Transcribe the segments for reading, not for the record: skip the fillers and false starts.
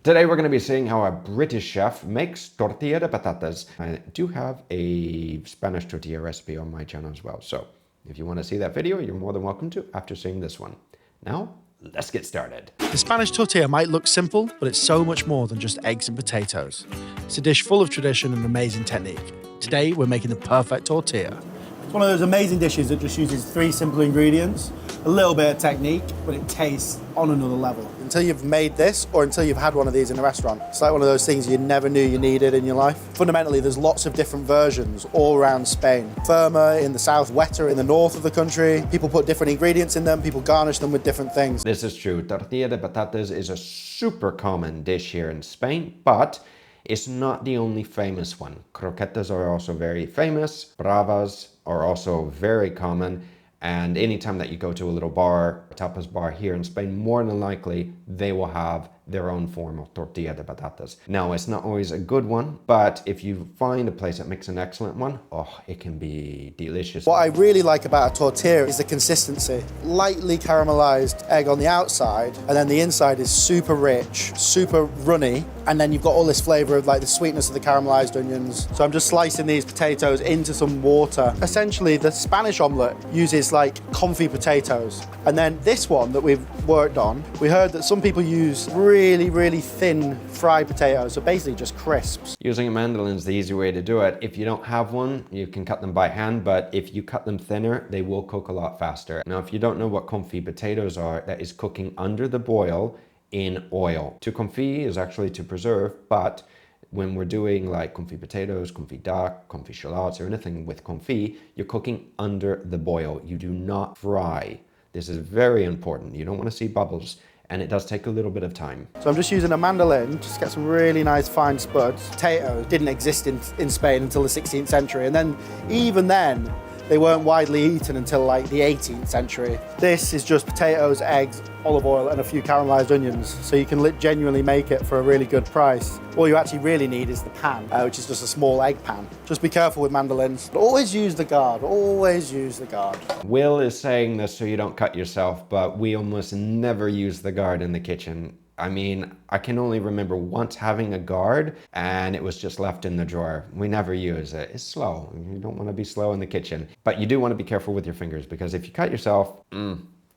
Today we're going to be seeing how a British chef makes tortilla de patatas. I do have a Spanish tortilla recipe on my channel as well, so if you want to see that video, you're more than welcome to after seeing this one. Now, let's get started. The Spanish tortilla might look simple, but it's so much more than just eggs and potatoes. It's a dish full of tradition and amazing technique. Today, we're making the perfect tortilla. It's one of those amazing dishes that just uses 3 simple ingredients, a little bit of technique, but it tastes on another level. Until you've made this, or until you've had one of these in a restaurant, it's like one of those things you never knew you needed in your life. Fundamentally, there's lots of different versions all around Spain. Firmer in the south, wetter in the north of the country. People put different ingredients in them, people garnish them with different things. This is true. Tortilla de patatas is a super common dish here in Spain, but it's not the only famous one. Croquetas are also very famous. Bravas are also very common. And anytime that you go to a little bar, a tapas bar here in Spain, more than likely they will have their own form of tortilla de patatas. Now, it's not always a good one, but if you find a place that makes an excellent one, oh, it can be delicious. What I really like about a tortilla is the consistency. Lightly caramelized egg on the outside, and then the inside is super rich, super runny, and then you've got all this flavor of like the sweetness of the caramelized onions. So I'm just slicing these potatoes into some water. Essentially, the Spanish omelette uses like confit potatoes. And then this one that we've worked on, we heard that some people use really thin fried potatoes, so basically just crisps. Using a mandolin is the easy way to do it. If you don't have one, you can cut them by hand, but if you cut them thinner, they will cook a lot faster. Now, if you don't know what confit potatoes are, that is cooking under the boil in oil. To confit is actually to preserve, but when we're doing like confit potatoes, confit duck, confit shallots, or anything with confit, you're cooking under the boil. You do not fry. This is very important. You don't want to see bubbles, and it does take a little bit of time. So I'm just using a mandolin just to get some really nice fine spuds. Potatoes didn't exist in Spain until the 16th century, and then even then, they weren't widely eaten until like the 18th century. This is just potatoes, eggs, olive oil, and a few caramelized onions. So you can genuinely make it for a really good price. All you actually really need is the pan, which is just a small egg pan. Just be careful with mandolins. But always use the guard, always use the guard. Will is saying this so you don't cut yourself, but we almost never use the guard in the kitchen. I mean, I can only remember once having a guard and it was just left in the drawer. We never use it. It's slow. You don't want to be slow in the kitchen, but you do want to be careful with your fingers because if you cut yourself,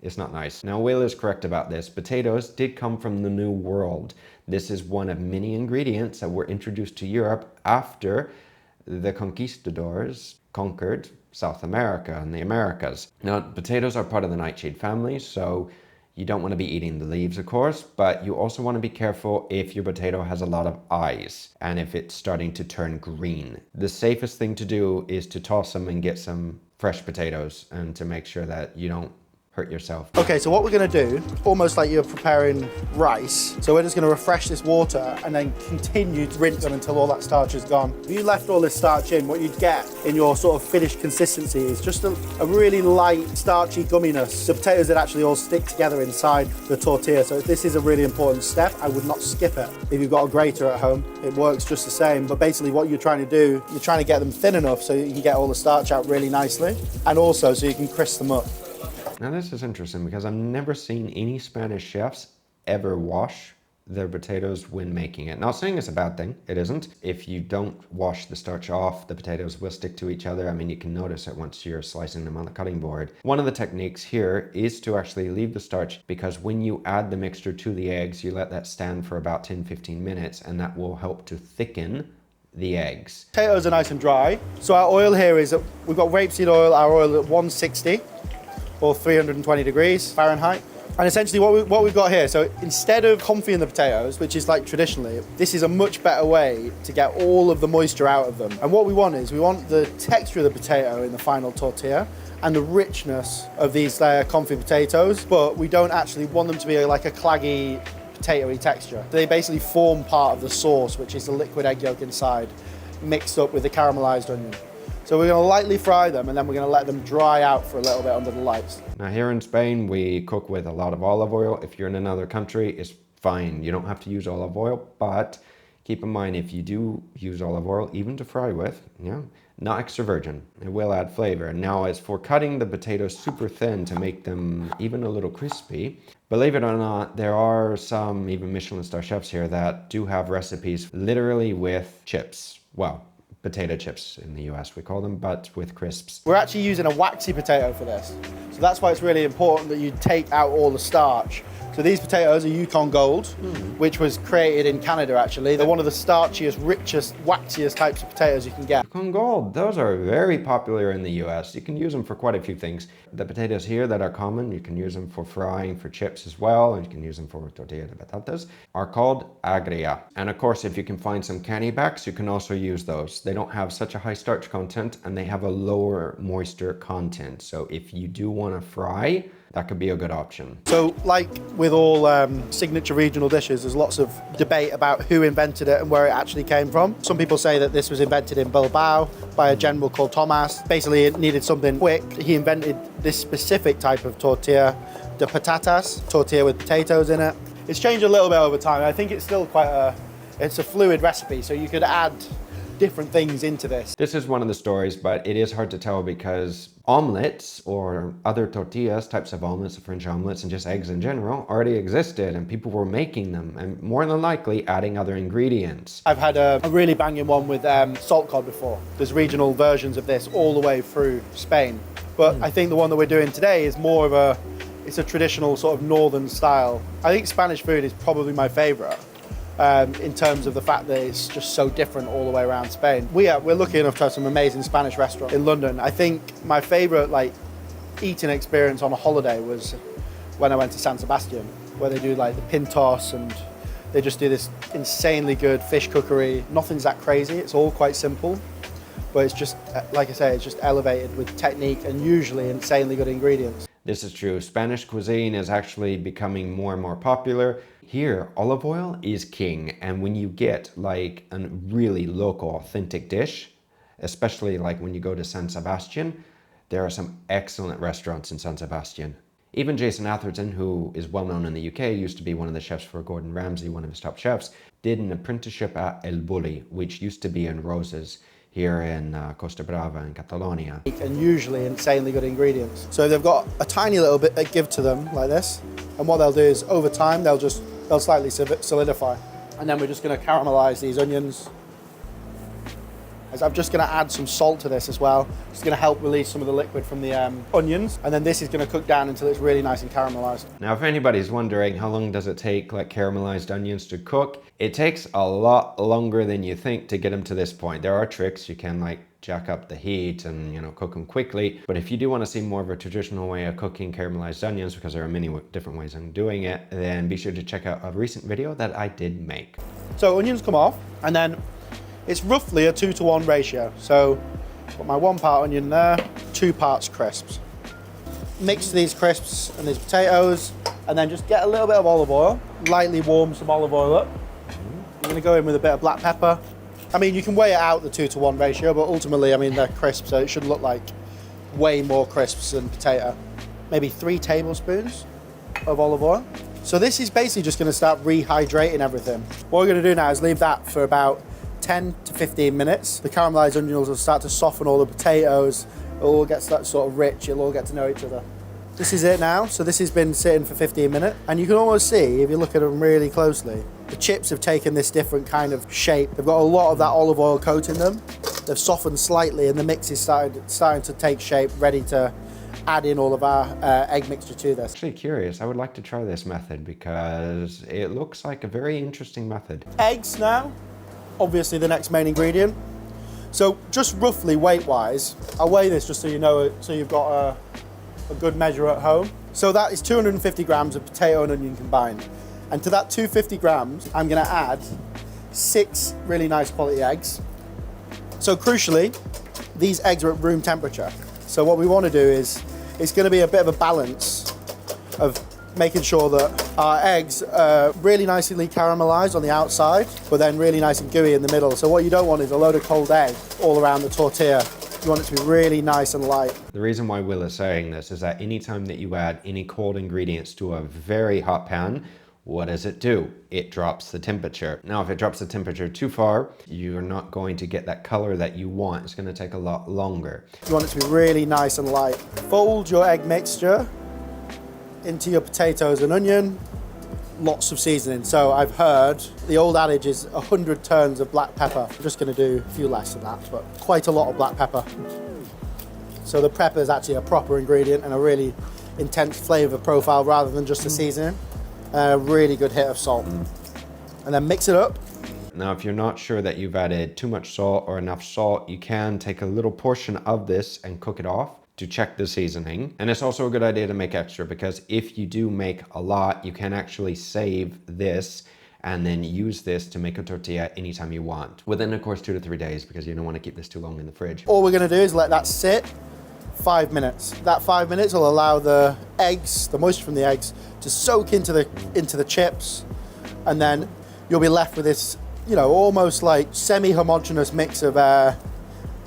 it's not nice. Now, Will is correct about this. Potatoes did come from the New World. This is one of many ingredients that were introduced to Europe after the conquistadors conquered South America and the Americas. Now, potatoes are part of the nightshade family, so you don't want to be eating the leaves, of course, but you also want to be careful if your potato has a lot of eyes and if it's starting to turn green. The safest thing to do is to toss them and get some fresh potatoes and to make sure that you don't hurt yourself. Okay, so what we're gonna do, almost like you're preparing rice, so we're just gonna refresh this water and then continue to rinse them until all that starch is gone. If you left all this starch in, what you'd get in your sort of finished consistency is just a really light, starchy gumminess. The potatoes that actually all stick together inside the tortilla, so this is a really important step. I would not skip it. If you've got a grater at home, it works just the same, but basically what you're trying to do, you're trying to get them thin enough so you can get all the starch out really nicely, and also so you can crisp them up. Now this is interesting because I've never seen any Spanish chefs ever wash their potatoes when making it. Not saying it's a bad thing, it isn't. If you don't wash the starch off, the potatoes will stick to each other. I mean, you can notice it once you're slicing them on the cutting board. One of the techniques here is to actually leave the starch because when you add the mixture to the eggs, you let that stand for about 10-15 minutes and that will help to thicken the eggs. Potatoes are nice and dry. So our oil here is, we've got rapeseed oil, our oil at 160. Or 320 degrees Fahrenheit. And essentially what we've got here, so instead of confit the potatoes, which is like traditionally, this is a much better way to get all of the moisture out of them. And what we want is, we want the texture of the potato in the final tortilla and the richness of these confit potatoes, but we don't actually want them to be like a claggy, potatoey texture. They basically form part of the sauce, which is the liquid egg yolk inside, mixed up with the caramelized onion. So we're going to lightly fry them and then we're going to let them dry out for a little bit under the lights. Now here in Spain, we cook with a lot of olive oil. If you're in another country, it's fine. You don't have to use olive oil, but Keep in mind, if you do use olive oil, even to fry with, not extra virgin, it will add flavor. Now, as for cutting the potatoes super thin to make them even a little crispy, believe it or not, there are some even Michelin star chefs here that do have recipes literally with chips. Well, potato chips in the US we call them, but with crisps. We're actually using a waxy potato for this. So that's why it's really important that you take out all the starch. So these potatoes are Yukon Gold, which was created in Canada actually. They're one of the starchiest, richest, waxiest types of potatoes you can get. Yukon Gold, those are very popular in the US. You can use them for quite a few things. The potatoes here that are common, you can use them for frying for chips as well, and you can use them for tortilla de patatas, are called agria. And of course, if you can find some cannibacks, you can also use those. They don't have such a high starch content and they have a lower moisture content. So if you do want to fry, that could be a good option. So like with all signature regional dishes, there's lots of debate about who invented it and where it actually came from. Some people say that this was invented in Bilbao by a general called Tomas. Basically, it needed something quick. He invented this specific type of tortilla de patatas, tortilla with potatoes in it. It's changed a little bit over time. I think it's still it's a fluid recipe, so you could add different things into this. This is one of the stories, but it is hard to tell because omelets or other tortillas, types of omelets, French omelets, and just eggs in general already existed and people were making them and more than likely adding other ingredients. I've had a really banging one with salt cod before. There's regional versions of this all the way through Spain. But I think the one that we're doing today is more of it's a traditional sort of northern style. I think Spanish food is probably my favorite. In terms of the fact that it's just so different all the way around Spain. We're lucky enough to have some amazing Spanish restaurants in London. I think my favorite eating experience on a holiday was when I went to San Sebastian, where they do the pintos and they just do this insanely good fish cookery. Nothing's that crazy, it's all quite simple, but it's just, like I say, it's just elevated with technique and usually insanely good ingredients. This is true. Spanish cuisine is actually becoming more and more popular. Here, olive oil is king. And when you get a really local, authentic dish, especially when you go to San Sebastian, there are some excellent restaurants in San Sebastian. Even Jason Atherton, who is well known in the UK, used to be one of the chefs for Gordon Ramsay, one of his top chefs, did an apprenticeship at El Bulli, which used to be in Roses, here in Costa Brava in Catalonia. And usually insanely good ingredients. So they've got a tiny little bit they give to them like this. And what they'll do is over time, they'll slightly solidify. And then we're just gonna caramelize these onions. As I'm just gonna add some salt to this as well. It's gonna help release some of the liquid from the onions. And then this is gonna cook down until it's really nice and caramelized. Now, if anybody's wondering how long does it take caramelized onions to cook, it takes a lot longer than you think to get them to this point. There are tricks. You can jack up the heat and cook them quickly. But if you do want to see more of a traditional way of cooking caramelized onions, because there are many different ways of doing it, then be sure to check out a recent video that I did make. So onions come off, and then it's roughly a 2-to-1 ratio. So put my 1 part onion there, 2 parts crisps. Mix these crisps and these potatoes, and then just get a little bit of olive oil, lightly warm some olive oil up. I'm gonna go in with a bit of black pepper. I mean, you can weigh it out, the 2-to-1 ratio, but ultimately, they're crisp, so it should look like way more crisps than potato. Maybe 3 tablespoons of olive oil. So this is basically just gonna start rehydrating everything. What we're gonna do now is leave that for about 10 to 15 minutes. The caramelized onions will start to soften all the potatoes. It all gets that sort of rich, it'll all get to know each other. This is it now. So this has been sitting for 15 minutes. And you can almost see, if you look at them really closely, the chips have taken this different kind of shape. They've got a lot of that olive oil coat in them. They've softened slightly and the mix is starting to take shape, ready to add in all of our egg mixture to this. Actually curious, I would like to try this method because it looks like a very interesting method. Eggs now, obviously the next main ingredient. So just roughly weight-wise, I'll weigh this just so you know it, so you've got a good measure at home. So that is 250 grams of potato and onion combined. And to that 250 grams, I'm gonna add 6 really nice quality eggs. So crucially, these eggs are at room temperature. So what we wanna do is, it's gonna be a bit of a balance of making sure that our eggs are really nicely caramelized on the outside, but then really nice and gooey in the middle. So what you don't want is a load of cold egg all around the tortilla. You want it to be really nice and light. The reason why Will is saying this is that anytime that you add any cold ingredients to a very hot pan, What does it do? It drops the temperature. Now, if it drops the temperature too far, you're not going to get that color that you want. It's going to take a lot longer. You want it to be really nice and light. Fold your egg mixture into your potatoes and onion. Lots of seasoning. So I've heard the old adage is 100 turns of black pepper. I'm just going to do a few less than that, but quite a lot of black pepper. So the pepper is actually a proper ingredient and a really intense flavor profile rather than just a seasoning. A really good hit of salt. And then mix it up. Now, if you're not sure that you've added too much salt or enough salt, you can take a little portion of this and cook it off to check the seasoning. And it's also a good idea to make extra, because if you do make a lot, you can actually save this and then use this to make a tortilla anytime you want. Within, of course, 2 to 3 days, because you don't want to keep this too long in the fridge. All we're going to do is let that sit 5 minutes. That 5 minutes will allow the eggs, the moisture from the eggs, to soak into the chips, and then you'll be left with this, you know, almost like semi-homogeneous mix of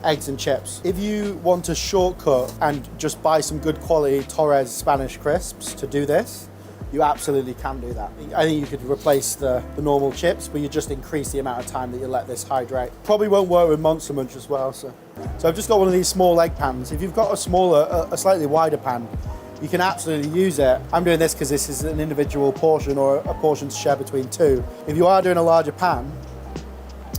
eggs and chips. If you want a shortcut and just buy some good quality Torres Spanish crisps to do this, you absolutely can do that. I think you could replace the normal chips, but you just increase the amount of time that you let this hydrate. Probably won't work with Monster Munch as well. So I've just got one of these small egg pans. If you've got a smaller, a slightly wider pan, you can absolutely use it. I'm doing this because this is an individual portion or a portion to share between two. If you are doing a larger pan,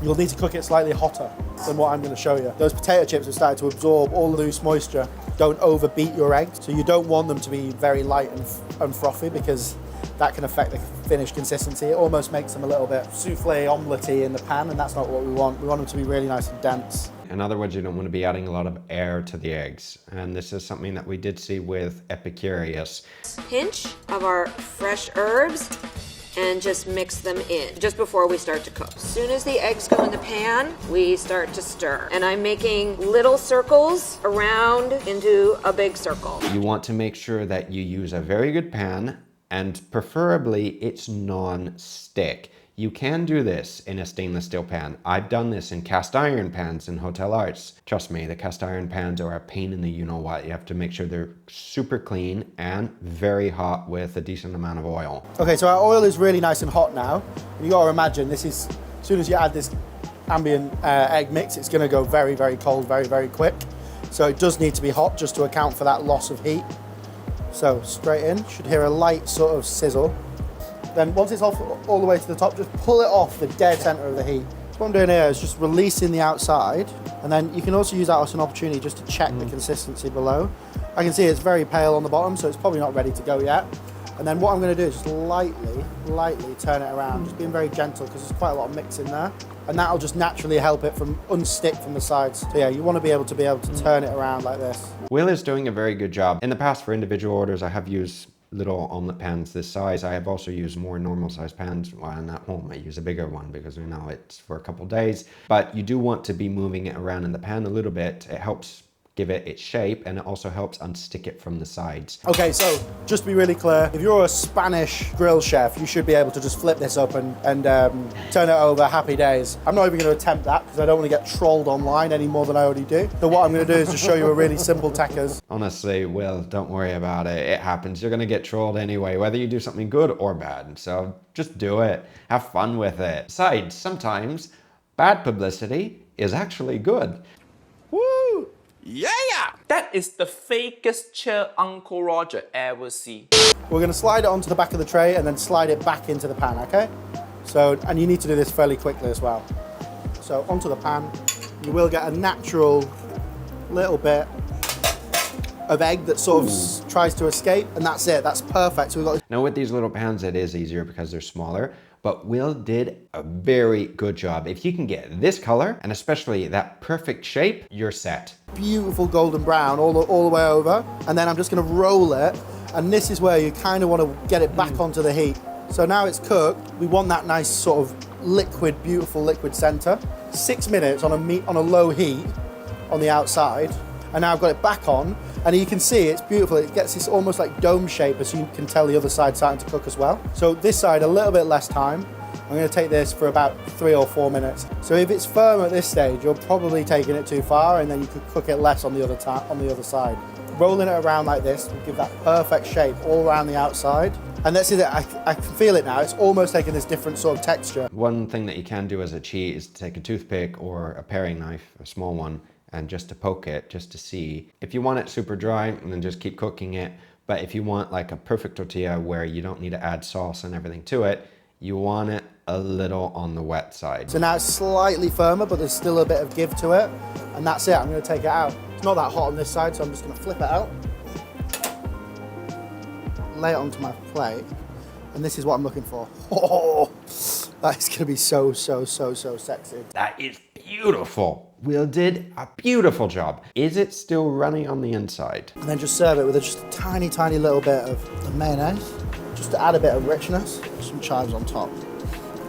you'll need to cook it slightly hotter than what I'm going to show you. Those potato chips have started to absorb all the loose moisture. Don't overbeat your eggs, so you don't want them to be very light and frothy, because that can affect the finished consistency. It almost makes them a little bit souffle omelette-y in the pan, and that's not what we want. We want them to be really nice and dense. In other words, you don't want to be adding a lot of air to the eggs. And this is something that we did see with Epicurious. Pinch of our fresh herbs and just mix them in just before we start to cook. As soon as the eggs go in the pan, we start to stir. And I'm making little circles around into a big circle. You want to make sure that you use a very good pan, and preferably it's non-stick. You can do this in a stainless steel pan. I've done this in cast iron pans in Hotel Arts. Trust me, the cast iron pans are a pain in the you-know-what. You have to make sure they're super clean and very hot with a decent amount of oil. Okay, so our oil is really nice and hot now. You gotta imagine this is, as soon as you add this ambient egg mix, it's gonna go very, very cold, very, very quick. So it does need to be hot just to account for that loss of heat. So straight in, should hear a light sort of sizzle. Then once it's off all the way to the top, just pull it off the dead center of the heat. So what I'm doing here is just releasing the outside, and then you can also use that as an opportunity just to check the consistency below. I can see it's very pale on the bottom, so it's probably not ready to go yet. And then what I'm going to do is just lightly turn it around, just being very gentle, because there's quite a lot of mix in there. And that'll just naturally help it from unstick from the sides. So yeah, you want to be able to turn it around like this. Will is doing a very good job. In the past, for individual orders, I have used little omelet pans this size. I have also used more normal size pans. Well, at home I use a bigger one because we know it's for a couple days. But you do want to be moving it around in the pan a little bit. It helps give it its shape, and it also helps unstick it from the sides. Okay, so just to be really clear, if you're a Spanish grill chef, you should be able to just flip this up and turn it over, happy days. I'm not even going to attempt that because I don't want to get trolled online any more than I already do. So what I'm going to do is just show you a really simple tacos. Honestly, Will, don't worry about it. It happens. You're going to get trolled anyway, whether you do something good or bad. So just do it. Have fun with it. Besides, sometimes bad publicity is actually good. Woo! Yeah! That is the fakest chair Uncle Roger ever see. We're going to slide it onto the back of the tray and then slide it back into the pan, okay? So, and you need to do this fairly quickly as well. So onto the pan, you will get a natural little bit of egg that sort of tries to escape, and that's it, that's perfect. So we've got. Now with these little pans, it is easier because they're smaller, but Will did a very good job. If you can get this color, and especially that perfect shape, you're set. Beautiful golden brown all the way over, and then I'm just going to roll it, and this is where you kind of want to get it back onto the heat. So now it's cooked, we want that nice sort of liquid, beautiful liquid center. 6 minutes on a low heat on the outside, and now I've got it back on, and you can see it's beautiful. It gets this almost like dome shape, as you can tell the other side starting to cook as well. So this side a little bit less time. I'm going to take this for about 3 or 4 minutes. So if it's firm at this stage, you're probably taking it too far, and then you could cook it less on the other side. Rolling it around like this will give that perfect shape all around the outside. And that's it, I can feel it now. It's almost taking this different sort of texture. One thing that you can do as a cheat is to take a toothpick or a paring knife, a small one, and just to poke it, just to see. If you want it super dry, then just keep cooking it. But if you want like a perfect tortilla where you don't need to add sauce and everything to it, you want it a little on the wet side. So now it's slightly firmer, but there's still a bit of give to it. And that's it, I'm gonna take it out. It's not that hot on this side, so I'm just gonna flip it out. Lay it onto my plate, and this is what I'm looking for. Oh, that is gonna be so sexy. That is beautiful. Will did a beautiful job. Is it still runny on the inside? And then just serve it with just a tiny little bit of mayonnaise, just to add a bit of richness, some chives on top.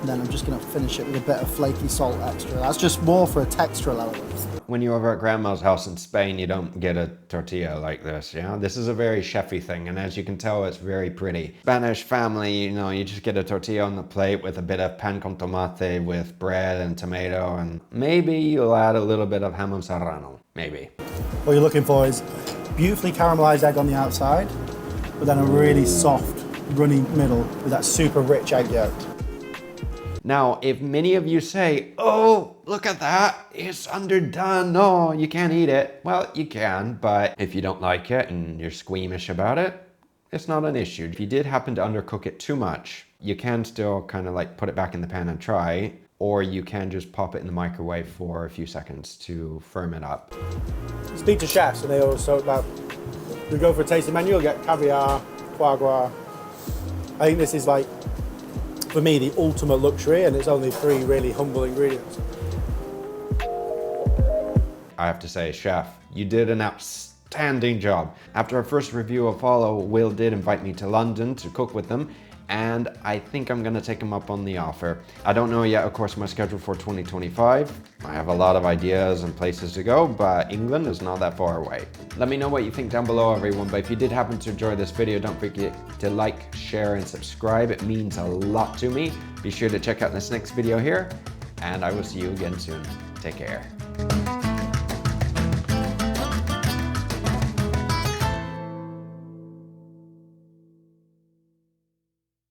And then I'm just gonna finish it with a bit of flaky salt extra. That's just more for a textural element. When you're over at grandma's house in Spain, you don't get a tortilla like this, you know? This is a very chefy thing, and as you can tell, it's very pretty. Spanish family, you know, you just get a tortilla on the plate with a bit of pan con tomate with bread and tomato, and maybe you'll add a little bit of jamon serrano, maybe. What you're looking for is beautifully caramelized egg on the outside, but then a really soft, runny middle with that super rich egg yolk. Now, if many of you say, oh, look at that, it's underdone, no, you can't eat it. Well, you can, but if you don't like it and you're squeamish about it, it's not an issue. If you did happen to undercook it too much, you can still kind of like put it back in the pan and try, or you can just pop it in the microwave for a few seconds to firm it up. Speak to chefs and they always talk about, you go for a tasting menu, you'll get caviar, foie gras. I think this is like, for me, the ultimate luxury, and it's only 3 really humble ingredients. I have to say, chef, you did an outstanding job. After our first review of Fallow, Will did invite me to London to cook with them, and I think I'm gonna take him up on the offer. I don't know yet, of course, my schedule for 2025. I have a lot of ideas and places to go, but England is not that far away. Let me know what you think down below, everyone, but if you did happen to enjoy this video, don't forget to like, share, and subscribe. It means a lot to me. Be sure to check out this next video here, and I will see you again soon. Take care.